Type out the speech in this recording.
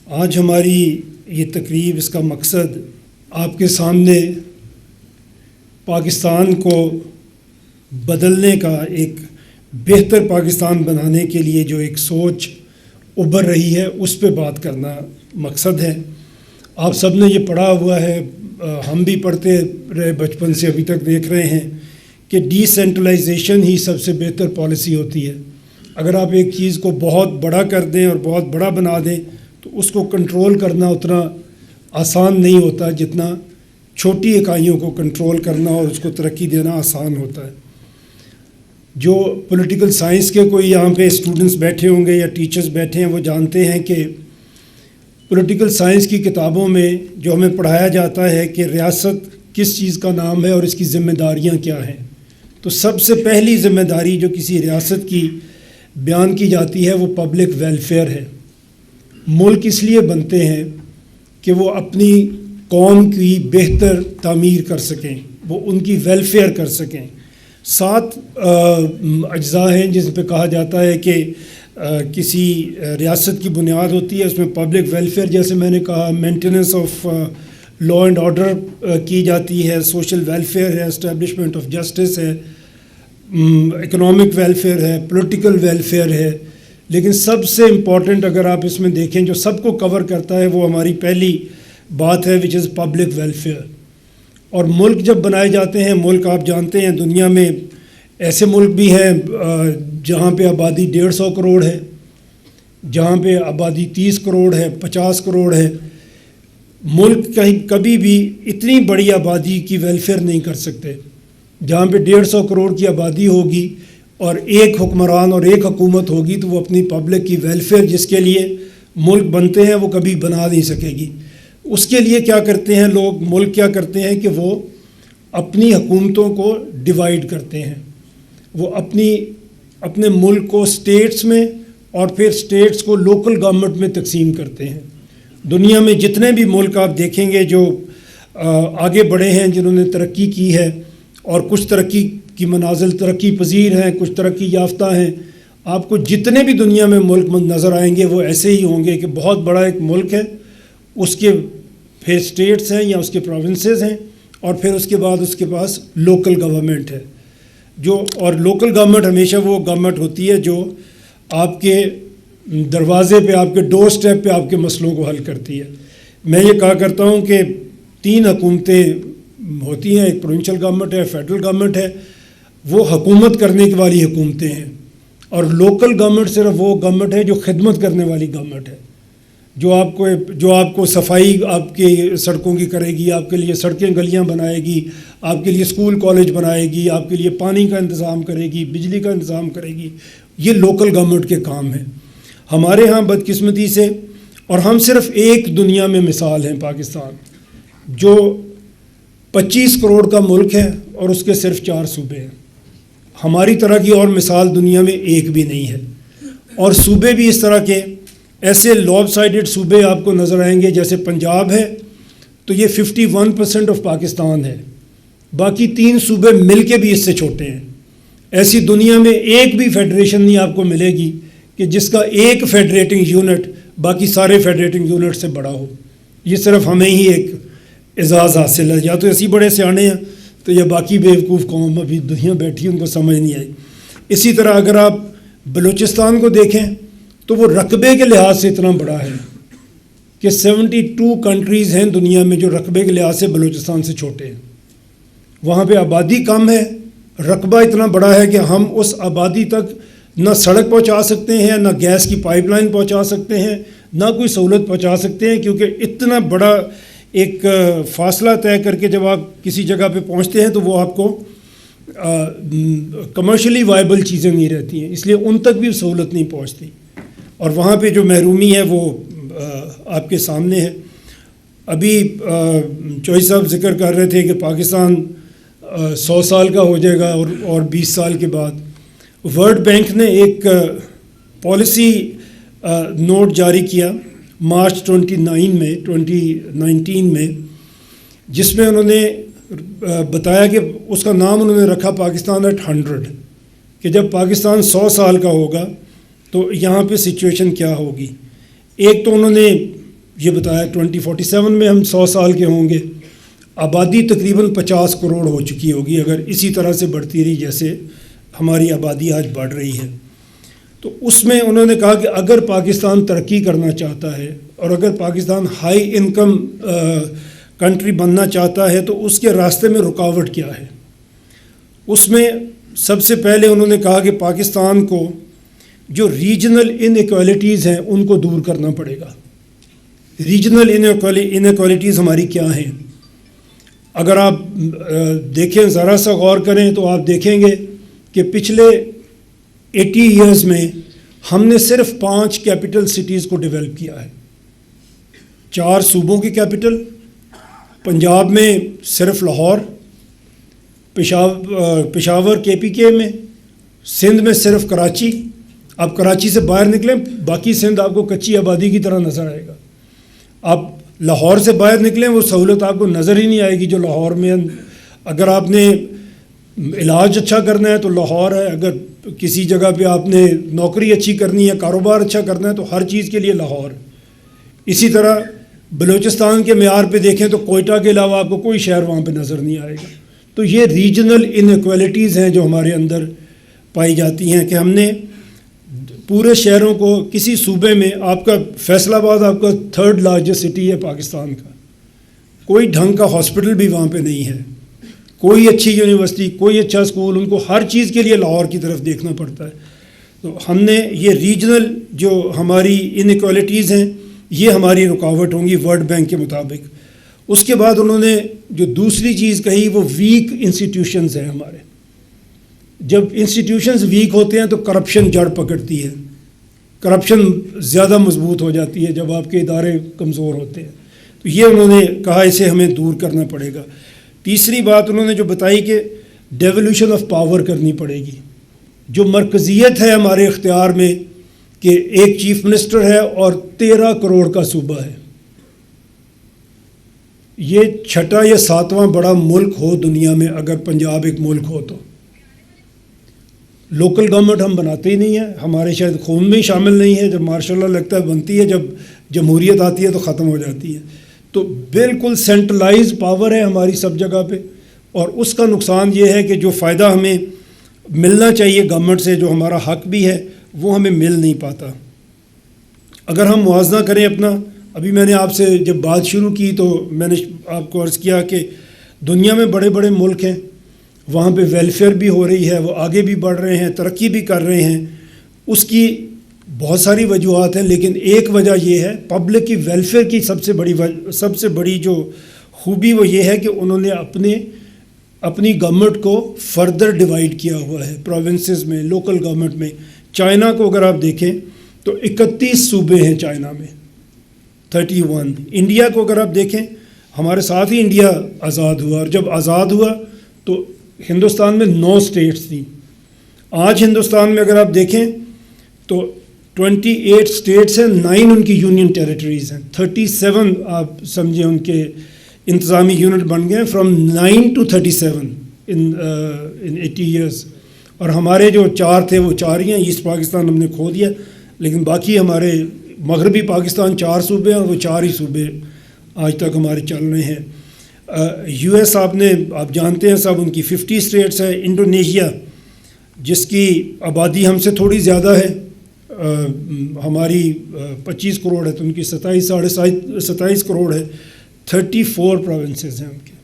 آج ہماری یہ تقریب، اس کا مقصد آپ کے سامنے پاکستان کو بدلنے کا، ایک بہتر پاکستان بنانے کے لیے جو ایک سوچ ابھر رہی ہے اس پہ بات کرنا مقصد ہے۔ آپ سب نے یہ پڑھا ہوا ہے، ہم بھی پڑھتے رہے بچپن سے ابھی تک دیکھ رہے ہیں کہ ڈی سینٹرلائزیشن ہی سب سے بہتر پالیسی ہوتی ہے۔ اگر آپ ایک چیز کو بہت بڑا کر دیں اور بہت بڑا بنا دیں تو اس کو کنٹرول کرنا اتنا آسان نہیں ہوتا جتنا چھوٹی اکائیوں کو کنٹرول کرنا اور اس کو ترقی دینا آسان ہوتا ہے۔ جو پولیٹیکل سائنس کے کوئی یہاں پہ اسٹوڈنٹس بیٹھے ہوں گے یا ٹیچرز بیٹھے ہیں، وہ جانتے ہیں کہ پولیٹیکل سائنس کی کتابوں میں جو ہمیں پڑھایا جاتا ہے کہ ریاست کس چیز کا نام ہے اور اس کی ذمہ داریاں کیا ہیں، تو سب سے پہلی ذمہ داری جو کسی ریاست کی بیان کی جاتی ہے وہ پبلک ویلفیئر ہے۔ ملک اس لیے بنتے ہیں کہ وہ اپنی قوم کی بہتر تعمیر کر سکیں، وہ ان کی ویلفیئر کر سکیں۔ 7 اجزاء ہیں جس پہ کہا جاتا ہے کہ کسی ریاست کی بنیاد ہوتی ہے، اس میں پبلک ویلفیئر، جیسے میں نے کہا، maintenance of law and order کی جاتی ہے، سوشل ویلفیئر ہے، اسٹیبلشمنٹ آف جسٹس ہے، اکنامک ویلفیئر ہے، پولیٹیکل ویلفیئر ہے۔ لیکن سب سے امپورٹنٹ اگر آپ اس میں دیکھیں جو سب کو کور کرتا ہے وہ ہماری پہلی بات ہے، وچ از پبلک ویلفیئر۔ اور ملک جب بنائے جاتے ہیں، ملک آپ جانتے ہیں دنیا میں ایسے ملک بھی ہیں جہاں پہ آبادی 150 کروڑ ہے، جہاں پہ آبادی 30 کروڑ ہے، 50 کروڑ ہے۔ ملک کبھی بھی اتنی بڑی آبادی کی ویلفیئر نہیں کر سکتے۔ جہاں پہ 150 کروڑ کی آبادی ہوگی اور ایک حکمران اور ایک حکومت ہوگی تو وہ اپنی پبلک کی ویلفیئر جس کے لیے ملک بنتے ہیں وہ کبھی بنا نہیں سکے گی۔ اس کے لیے کیا کرتے ہیں لوگ، ملک کیا کرتے ہیں کہ وہ اپنی حکومتوں کو ڈیوائیڈ کرتے ہیں، وہ اپنے ملک کو اسٹیٹس میں اور پھر اسٹیٹس کو لوکل گورنمنٹ میں تقسیم کرتے ہیں۔ دنیا میں جتنے بھی ملک آپ دیکھیں گے جو آگے بڑھے ہیں، جنہوں نے ترقی کی ہے، اور کچھ ترقی کی منازل ترقی پذیر ہیں، کچھ ترقی یافتہ ہیں، آپ کو جتنے بھی دنیا میں ملک نظر آئیں گے وہ ایسے ہی ہوں گے کہ بہت بڑا ایک ملک ہے، اس کے پھر اسٹیٹس ہیں یا اس کے پروونسز ہیں، اور پھر اس کے بعد اس کے پاس لوکل گورنمنٹ ہے۔ اور لوکل گورنمنٹ ہمیشہ وہ گورنمنٹ ہوتی ہے جو آپ کے دروازے پہ، آپ کے ڈور سٹیپ پہ آپ کے مسئلوں کو حل کرتی ہے۔ میں یہ کہا کرتا ہوں کہ 3 حکومتیں ہوتی ہیں، ایک پروونشل گورنمنٹ ہے، فیڈرل گورنمنٹ ہے، وہ حکومت کرنے کی والی حکومتیں ہیں، اور لوکل گورنمنٹ صرف وہ گورنمنٹ ہے جو خدمت کرنے والی گورنمنٹ ہے، جو آپ کو صفائی آپ کی سڑکوں کی کرے گی، آپ کے لیے سڑکیں گلیاں بنائے گی، آپ کے لیے اسکول کالج بنائے گی، آپ کے لیے پانی کا انتظام کرے گی، بجلی کا انتظام کرے گی۔ یہ لوکل گورنمنٹ کے کام ہیں۔ ہمارے ہاں بدقسمتی سے، اور ہم صرف ایک دنیا میں مثال ہیں، پاکستان جو 25 کروڑ کا ملک ہے اور اس کے صرف 4 صوبے ہیں۔ ہماری طرح کی اور مثال دنیا میں ایک بھی نہیں ہے، اور صوبے بھی اس طرح کے ایسے لوب سائڈڈ صوبے آپ کو نظر آئیں گے، جیسے پنجاب ہے تو یہ 51% آف پاکستان ہے، باقی 3 صوبے مل کے بھی اس سے چھوٹے ہیں۔ ایسی دنیا میں ایک بھی فیڈریشن نہیں آپ کو ملے گی کہ جس کا ایک فیڈریٹنگ یونٹ باقی سارے فیڈریٹنگ یونٹ سے بڑا ہو۔ یہ صرف ہمیں ہی ایک اعزاز حاصل ہے، یا تو ایسی بڑے سیانے ہیں تو یہ باقی بیوقوف قوم ابھی دنیا بیٹھی ان کو سمجھ نہیں آئی۔ اسی طرح اگر آپ بلوچستان کو دیکھیں تو وہ رقبے کے لحاظ سے اتنا بڑا ہے کہ 72 کنٹریز ہیں دنیا میں جو رقبے کے لحاظ سے بلوچستان سے چھوٹے ہیں۔ وہاں پہ آبادی کم ہے، رقبہ اتنا بڑا ہے کہ ہم اس آبادی تک نہ سڑک پہنچا سکتے ہیں، نہ گیس کی پائپ لائن پہنچا سکتے ہیں، نہ کوئی سہولت پہنچا سکتے ہیں، کیونکہ اتنا بڑا ایک فاصلہ طے کر کے جب آپ کسی جگہ پہ پہنچتے ہیں تو وہ آپ کو کمرشلی وائبل چیزیں نہیں رہتی ہیں، اس لیے ان تک بھی سہولت نہیں پہنچتی، اور وہاں پہ جو محرومی ہے وہ آپ کے سامنے ہے۔ ابھی چوہی صاحب ذکر کر رہے تھے کہ پاکستان 100 سال کا ہو جائے گا اور 20 سال کے بعد ورلڈ بینک نے ایک پالیسی نوٹ جاری کیا مارچ 2019 میں، جس میں انہوں نے بتایا کہ اس کا نام انہوں نے رکھا پاکستان ایٹ 100، کہ جب پاکستان 100 سال کا ہوگا تو یہاں پہ سچویشن کیا ہوگی۔ ایک تو انہوں نے یہ بتایا 2047 میں ہم 100 سال کے ہوں گے، آبادی تقریباً 50 کروڑ ہو چکی ہوگی اگر اسی طرح سے بڑھتی رہی جیسے ہماری آبادی آج بڑھ رہی ہے۔ تو اس میں انہوں نے کہا کہ اگر پاکستان ترقی کرنا چاہتا ہے اور اگر پاکستان ہائی انکم کنٹری بننا چاہتا ہے تو اس کے راستے میں رکاوٹ کیا ہے۔ اس میں سب سے پہلے انہوں نے کہا کہ پاکستان کو جو ریجنل ان ایکوالٹیز ہیں ان کو دور کرنا پڑے گا۔ ریجنل ان ایکوالٹیز ہماری کیا ہیں؟ اگر آپ دیکھیں، ذرا سا غور کریں تو آپ دیکھیں گے کہ پچھلے 80 ایئرز میں ہم نے صرف 5 کیپٹل سٹیز کو ڈیولپ کیا ہے، 4 صوبوں کی کیپٹل، پنجاب میں صرف لاہور، پشاور KPK میں، سندھ میں صرف کراچی۔ آپ کراچی سے باہر نکلیں باقی سندھ آپ کو کچی آبادی کی طرح نظر آئے گا۔ آپ لاہور سے باہر نکلیں وہ سہولت آپ کو نظر ہی نہیں آئے گی جو لاہور میں۔ اگر آپ نے علاج اچھا کرنا ہے تو لاہور ہے، اگر کسی جگہ پہ آپ نے نوکری اچھی کرنی ہے، کاروبار اچھا کرنا ہے تو ہر چیز کے لیے لاہور۔ اسی طرح بلوچستان کے معیار پہ دیکھیں تو کوئٹہ کے علاوہ آپ کو کوئی شہر وہاں پہ نظر نہیں آئے گا۔ تو یہ ریجنل ان ایکوالٹیز ہیں جو ہمارے اندر پائی جاتی ہیں کہ ہم نے پورے شہروں کو کسی صوبے میں، آپ کا فیصل آباد آپ کا 3rd لارجسٹ سٹی ہے پاکستان کا، کوئی ڈھنگ کا ہاسپٹل بھی وہاں پہ نہیں ہے، کوئی اچھی یونیورسٹی، کوئی اچھا اسکول، ان کو ہر چیز کے لیے لاہور کی طرف دیکھنا پڑتا ہے۔ تو ہم نے یہ ریجنل جو ہماری ان ایکوالٹیز ہیں یہ ہماری رکاوٹ ہوں گی ورلڈ بینک کے مطابق۔ اس کے بعد انہوں نے جو دوسری چیز کہی وہ ویک انسٹیٹیوشنز ہیں ہمارے۔ جب انسٹیٹیوشنز ویک ہوتے ہیں تو کرپشن جڑ پکڑتی ہے، کرپشن زیادہ مضبوط ہو جاتی ہے جب آپ کے ادارے کمزور ہوتے ہیں۔ تو یہ انہوں نے کہا اسے ہمیں دور کرنا پڑے گا۔ تیسری بات انہوں نے جو بتائی کہ ڈیولیوشن آف پاور کرنی پڑے گی۔ جو مرکزیت ہے ہمارے اختیار میں کہ ایک چیف منسٹر ہے اور 13 کروڑ کا صوبہ ہے، یہ 6واں یا 7واں بڑا ملک ہو دنیا میں اگر پنجاب ایک ملک ہو تو۔ لوکل گورنمنٹ ہم بناتے ہی نہیں ہیں، ہمارے شاید خون میں ہی شامل نہیں ہے، جب ماشاء اللہ لگتا ہے بنتی ہے، جب جمہوریت آتی ہے تو ختم ہو جاتی ہے۔ تو بالکل سینٹرلائز پاور ہے ہماری سب جگہ پہ، اور اس کا نقصان یہ ہے کہ جو فائدہ ہمیں ملنا چاہیے گورنمنٹ سے، جو ہمارا حق بھی ہے، وہ ہمیں مل نہیں پاتا۔ اگر ہم موازنہ کریں اپنا، ابھی میں نے آپ سے جب بات شروع کی تو میں نے آپ کو عرض کیا کہ دنیا میں بڑے بڑے ملک ہیں، وہاں پہ ویلفیئر بھی ہو رہی ہے، وہ آگے بھی بڑھ رہے ہیں، ترقی بھی کر رہے ہیں۔ اس کی بہت ساری وجوہات ہیں، لیکن ایک وجہ یہ ہے پبلک کی ویلفیئر کی سب سے بڑی جو خوبی وہ یہ ہے کہ انہوں نے اپنی گورنمنٹ کو فردر ڈیوائیڈ کیا ہوا ہے پروونسز میں، لوکل گورنمنٹ میں۔ چائنا کو اگر آپ دیکھیں تو 31 صوبے ہیں چائنا میں، 31۔ انڈیا کو اگر آپ دیکھیں، ہمارے ساتھ ہی انڈیا آزاد ہوا، اور جب آزاد ہوا تو ہندوستان میں 9 اسٹیٹس تھیں۔ آج ہندوستان میں اگر آپ دیکھیں تو 28 اسٹیٹس ہیں، 9 ان کی یونین ٹیریٹریز ہیں، 37 آپ سمجھیں ان کے انتظامی یونٹ بن گئے، فرام 9 to 37 ان 80 ایئرس۔ اور ہمارے جو 4 تھے وہ 4 ہی ہیں، ایسٹ پاکستان ہم نے کھو دیا، لیکن باقی ہمارے مغربی پاکستان 4 صوبے ہیں، اور وہ 4 ہی صوبے آج تک ہمارے چل رہے ہیں۔ US آپ جانتے ہیں سب، ان کی 50 اسٹیٹس ہے۔ انڈونیشیا جس کی آبادی ہم سے تھوڑی زیادہ ہے، ہماری 25 کروڑ ہے تو ان کی 27 کروڑ ہے، 34 پروونسز ہیں ان کے۔